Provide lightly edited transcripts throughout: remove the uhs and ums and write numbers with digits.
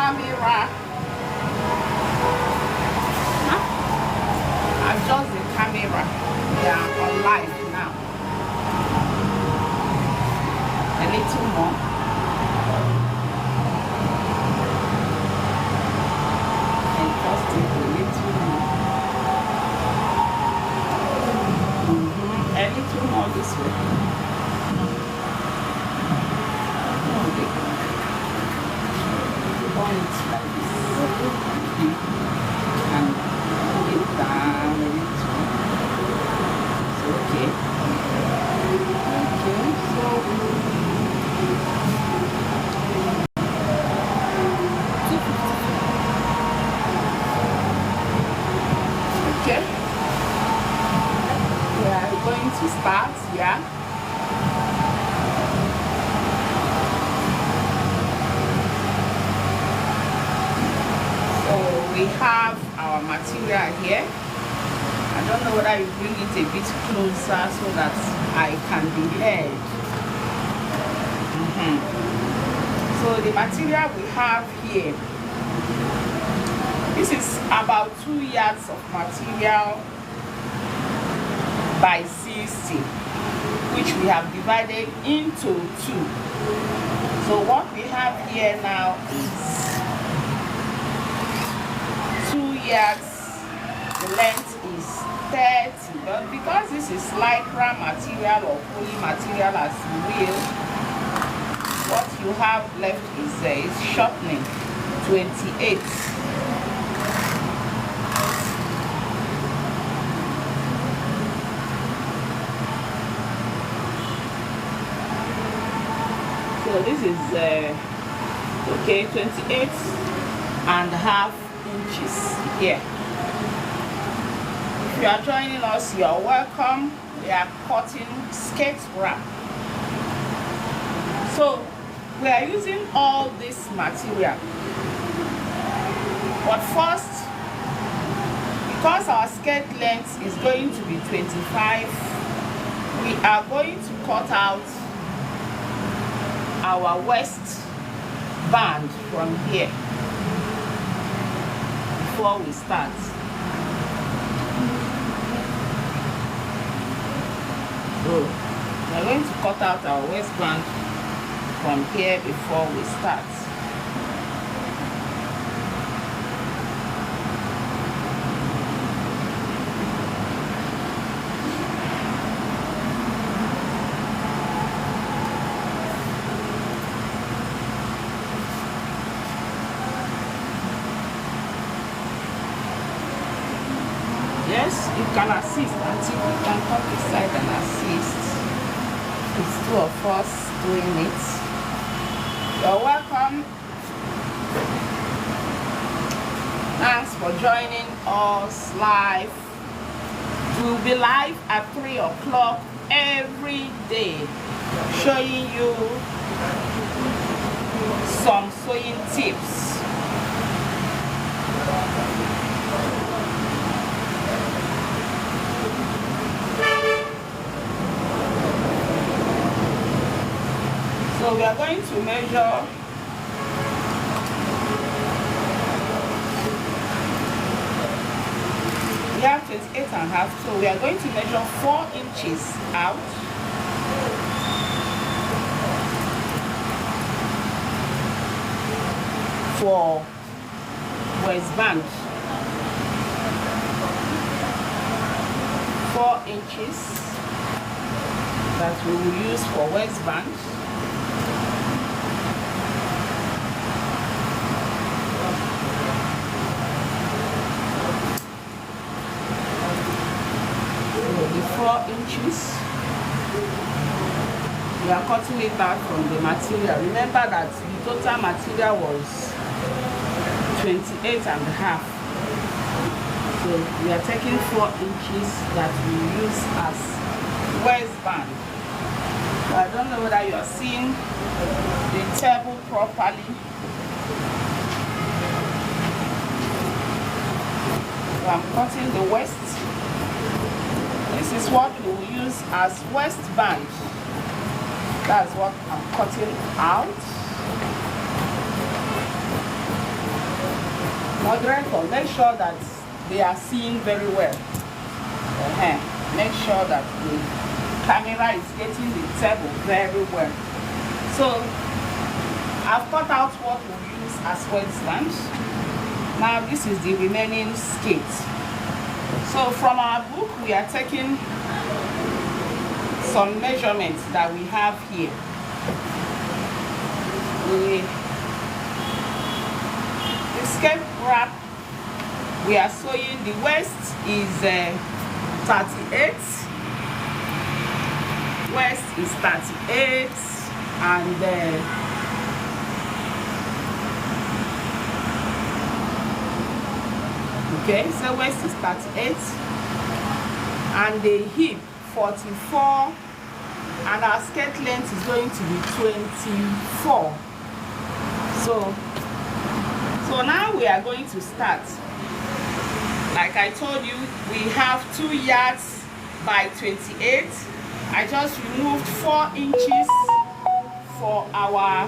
camera. Adjust the camera. We are on live now. A little more. And just take a little more. A little more this way. On it like this. And pull it down a little. It's okay. Okay, so okay. We are going to start, yeah. We have our material here. I don't know whether you bring it a bit closer so that I can be heard. So the material we have here, this is about 2 yards of material by 60, which we have divided into 2. So what we have here now is 2 yards, the length is 30, but because this is lycra material or poly material as you will, what you have left is shortening 28. So this is okay, 28 and a half inches here. If you are joining us, you are welcome. We are cutting skirt wrap. So we are using all this material, but first, because our skirt length is going to be 25, we are going to cut out our waist band from here before we start. So we're going to cut out our waistband from here before we start. Yes, you can assist until you can come beside and assist. It's 2 of us doing it. You're welcome. Thanks for joining us live. We'll be live at 3 o'clock every day, showing you some sewing tips. So we are going to measure we have 28 and a half, so we are going to measure 4 inches out for waistband, 4 inches that we will use for waistband. The 4 inches, we are cutting it out from the material. Remember that the total material was 28 and a half. So we are taking 4 inches that we use as waistband. I don't know whether you are seeing the table properly. So I'm cutting the waist. This is what we will use as waistband. That's what I'm cutting out. Moderator, make sure that they are seeing very well. Make sure that the camera is getting the table very well. So I've cut out what we'll use as waistband. Now this is the remaining skirt. So from our book we are taking some measurements that we have here. The skirt wrap, we are sewing, the waist is 38, waist is 38, and okay, so waist is 38 and the hip 44, and our skirt length is going to be 24. So now we are going to start. Like I told you, we have 2 yards by 28. I just removed 4 inches for our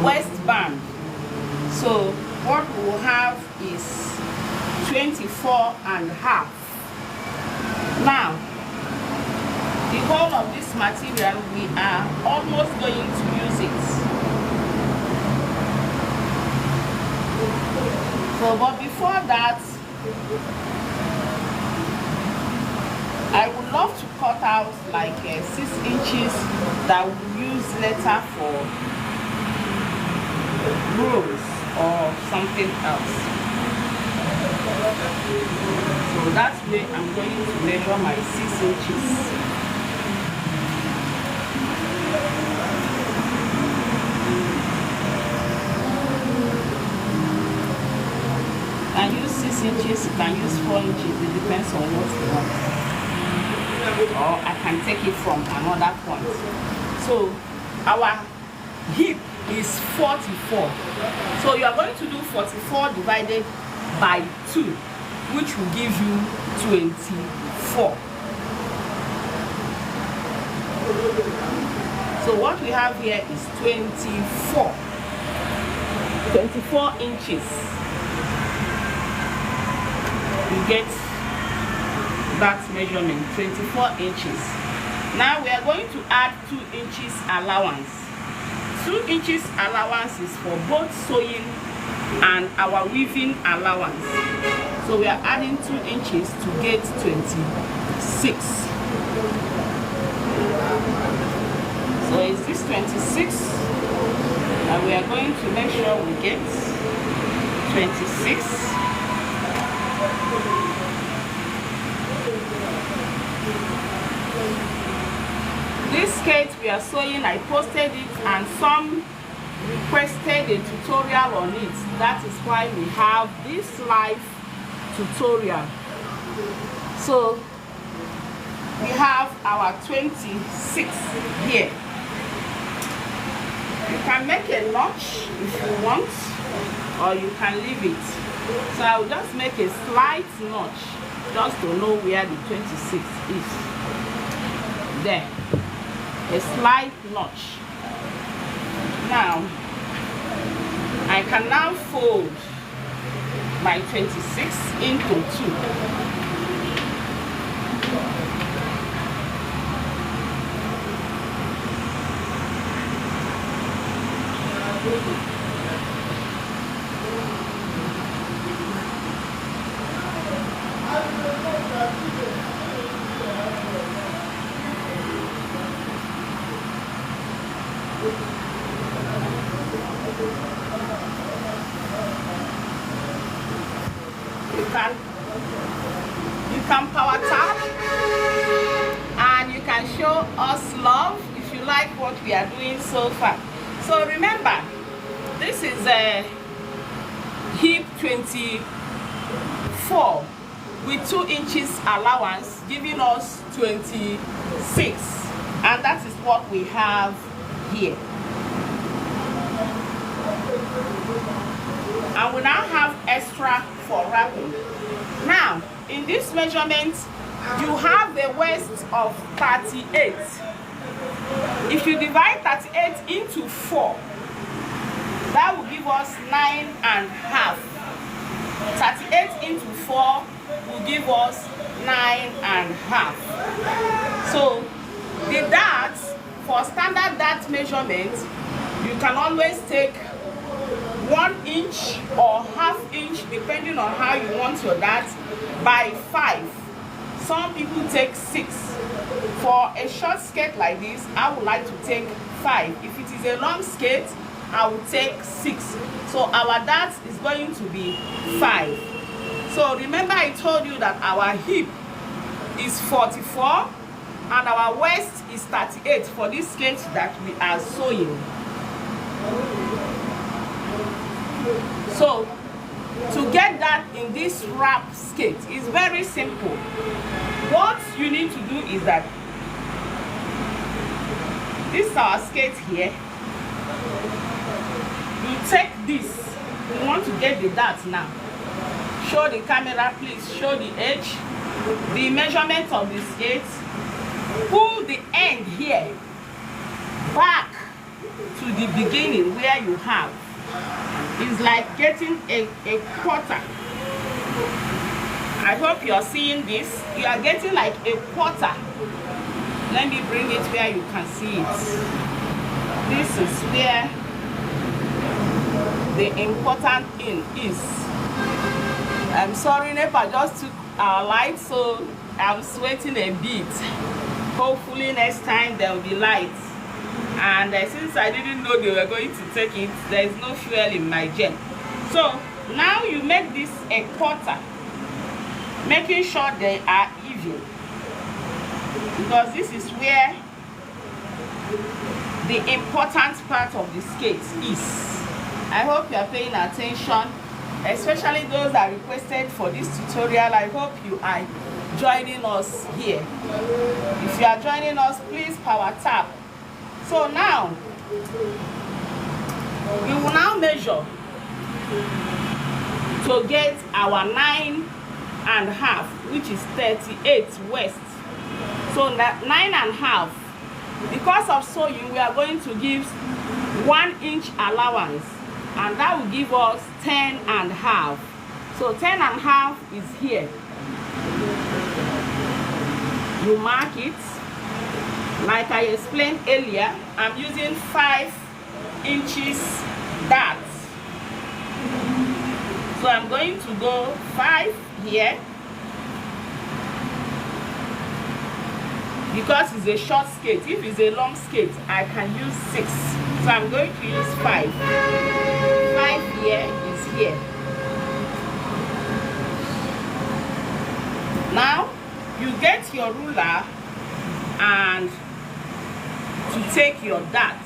waistband. So what we will have is 24.5. Now, the whole of this material, we are almost going to use it. So, but before that, I would love to cut out like 6 inches that we'll use later for rolls or something else. So that's where I'm going to measure my 6 inches. You can use 6 inches, you can use 4 inches, it depends on what you want. Or I can take it from another point. So our hip is 44. So you are going to do 44 divided by 2, which will give you 24. So what we have here is 24 inches. You get that measurement, 24 inches. Now we are going to add 2 inches allowance. 2 inches allowance is for both sewing and our weaving allowance. So we are adding 2 inches to get 26. So is this 26? And we are going to make sure we get 26. This skirt we are sewing, I posted it and some requested a tutorial on it. That is why we have this live tutorial. So we have our 26 here. You can make a notch if you want, or you can leave it. So I'll just make a slight notch just to know where the 26 is. There, a slight notch. Now I can now fold my 26 into 2. You can power tap and you can show us love if you like what we are doing so far. So remember, this is a hip 24 with 2 inches allowance, giving us 26, and that is what we have here. And we now have extra for wrapping. Now, in this measurement, you have a waist of 38. If you divide 38 into 4, that will give us 9.5. 38 into 4 will give us 9.5. So the dart, for standard dart measurement, you can always take 1 inch or ½ inch, depending on how you want your dart, by 5. Some people take 6. For a short skirt like this, I would like to take 5. If it is a long skirt, I will take 6. So our dart is going to be 5. So remember I told you that our hip is 44 and our waist is 38 for this skirt that we are sewing. So to get that in this wrap skirt is very simple. What you need to do is that this is our skirt here. You take this. You want to get the dart now. Show the camera, please. Show the edge, the measurement of the skirt. Pull the end here back to the beginning where you have. It's like getting a quarter. I hope you are seeing this. You are getting like a quarter. Let me bring it where you can see it. This is where the important thing is. I'm sorry, NEPA just took our light, so I'm sweating a bit. Hopefully next time there will be light. And since I didn't know they were going to take it, there is no fuel in my gen. So now you make this a quarter, making sure they are even, because this is where the important part of the skirt is. I hope you are paying attention, especially those that requested for this tutorial. I hope you are joining us here. If you are joining us, please power tap. So now we will now measure to get our 9.5, which is 38 waist. So that 9.5, because of sewing, we are going to give 1 inch allowance, and that will give us 10.5. So 10.5 is here. You mark it. Like I explained earlier, I'm using 5 inches darts. So I'm going to go 5 here. Because it's a short skirt. If it's a long skirt, I can use 6. So I'm going to use 5. 5 here is here. Now, you get your ruler and to take your dart.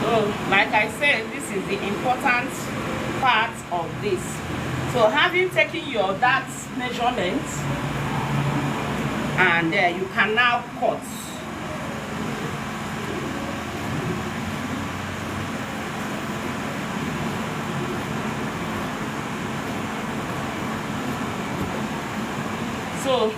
So, like I said, this is the important part of this. So, having taken your dart measurement, and you can now cut. So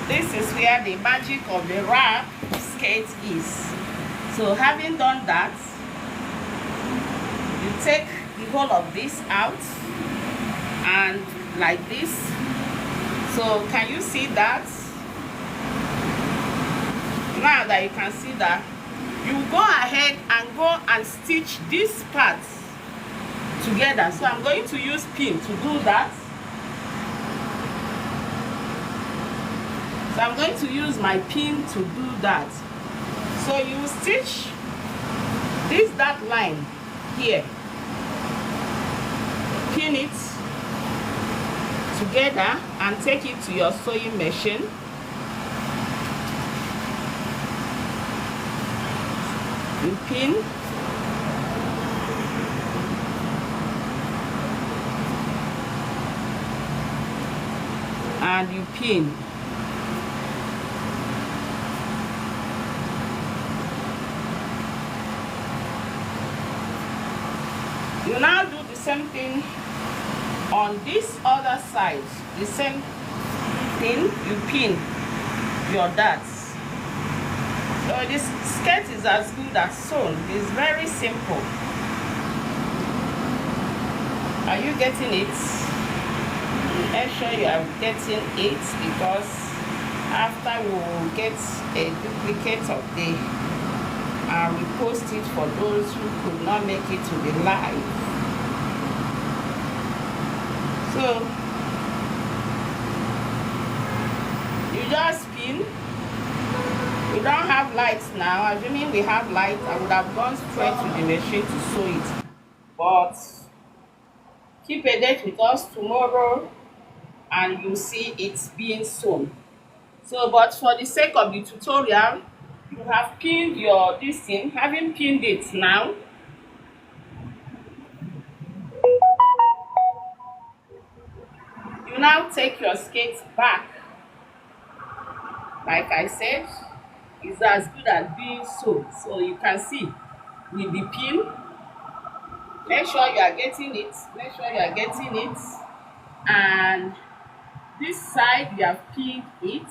this is where the magic of the wrap skirt is. So having done that, you take the whole of this out and like this. So can you see that? Now that you can see that, you go ahead and go and stitch this part together. So I'm going to use pin to do that. So I'm going to use my pin to do that. So you stitch this dart line here, pin it together and take it to your sewing machine. You pin, and you pin. You now do the same thing on this other side. The same thing, you pin your darts. So this skirt is as good as sewn. It's very simple. Are you getting it? Make sure you are getting it, because after we will get a duplicate of the and we post it for those who could not make it to the live. So you just pin. We don't have lights now. Assuming we have lights, I would have gone straight to the machine to sew it. But keep a date with us tomorrow and you see it's being sewn. So, but for the sake of the tutorial, you have pinned your this thing. Having pinned it now, you now take your skates back. Like I said, it's as good as being sewn. So you can see with the pin. Make sure you are getting it. Make sure you are getting it. And this side you have pinned it.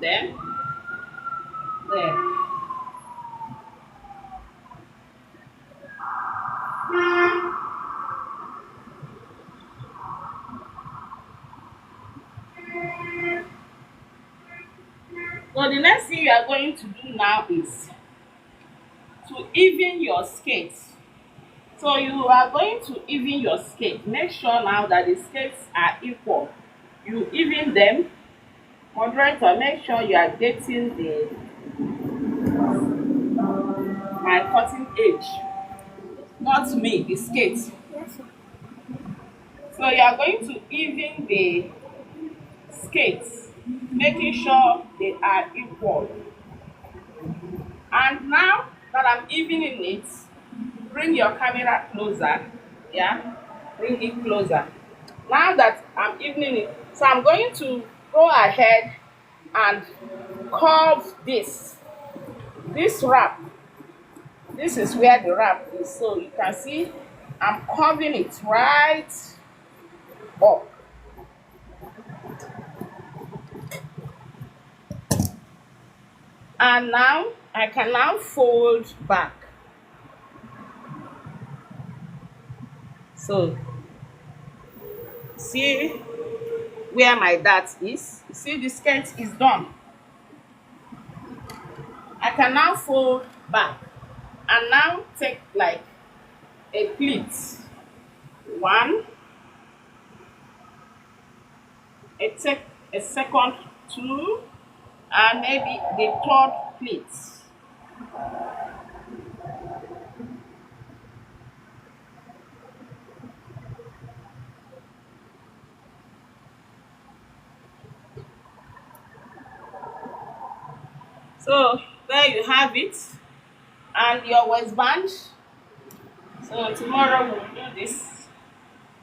Then there. So the next thing you are going to do now is to even your skates. So you are going to even your skate. Make sure now that the skates are equal. You even them. Moderator, make sure you are getting my cutting edge. Not me, the skate. Yes, sir. So you are going to even the skates, making sure they are equal. And now that I'm evening it, bring your camera closer. Yeah, bring it closer. Now that I'm evening it, so I'm going to go ahead and curve this wrap. This is where the wrap is. So you can see I'm curving it right up. And now I can now fold back. So see where my dart is. You see the skirt is done. I can now fold back and now take like a pleat. One. I take a second two, and maybe the third pleat. So there you have it, and your waistband. So tomorrow we'll do this,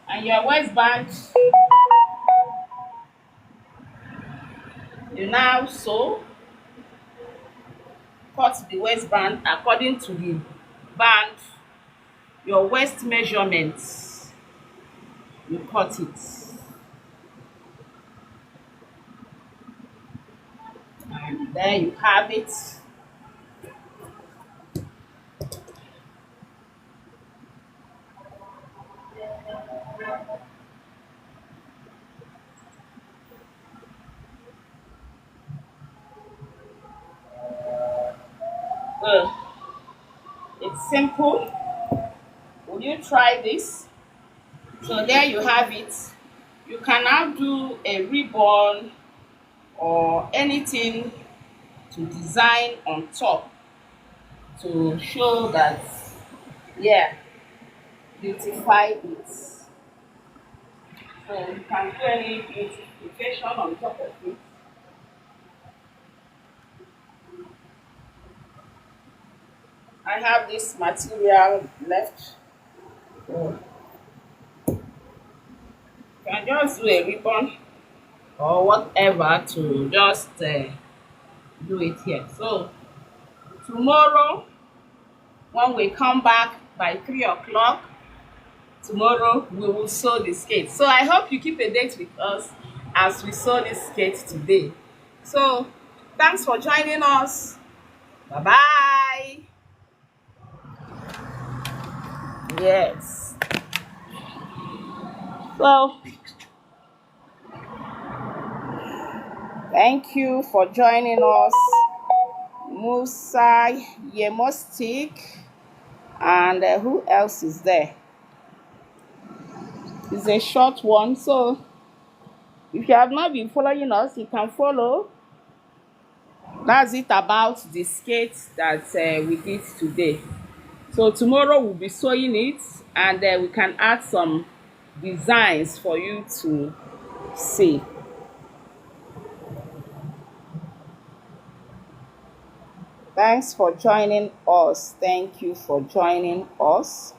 and your waistband. You now sew, cut the waistband according to the band, your waist measurements. You cut it. And there you have it. Good. It's simple. Will you try this? So there you have it. You can now do a ribbon or anything to design on top to show that, yeah, beautify it. So you can do any beautification on top of it. I have this material left. So you can just do a ribbon or whatever to just do it here. So tomorrow When we come back by 3 o'clock tomorrow, we will sew the skirt. So I hope you keep a date with us as we sew this skirt today. So thanks for joining us. Bye bye. Yes. So thank you for joining us, Musa Yemostik, and who else is there? It's a short one, so if you have not been following us, you can follow. That's it about the skirt that we did today. So tomorrow we'll be sewing it, and we can add some designs for you to see. Thanks for joining us. Thank you for joining us.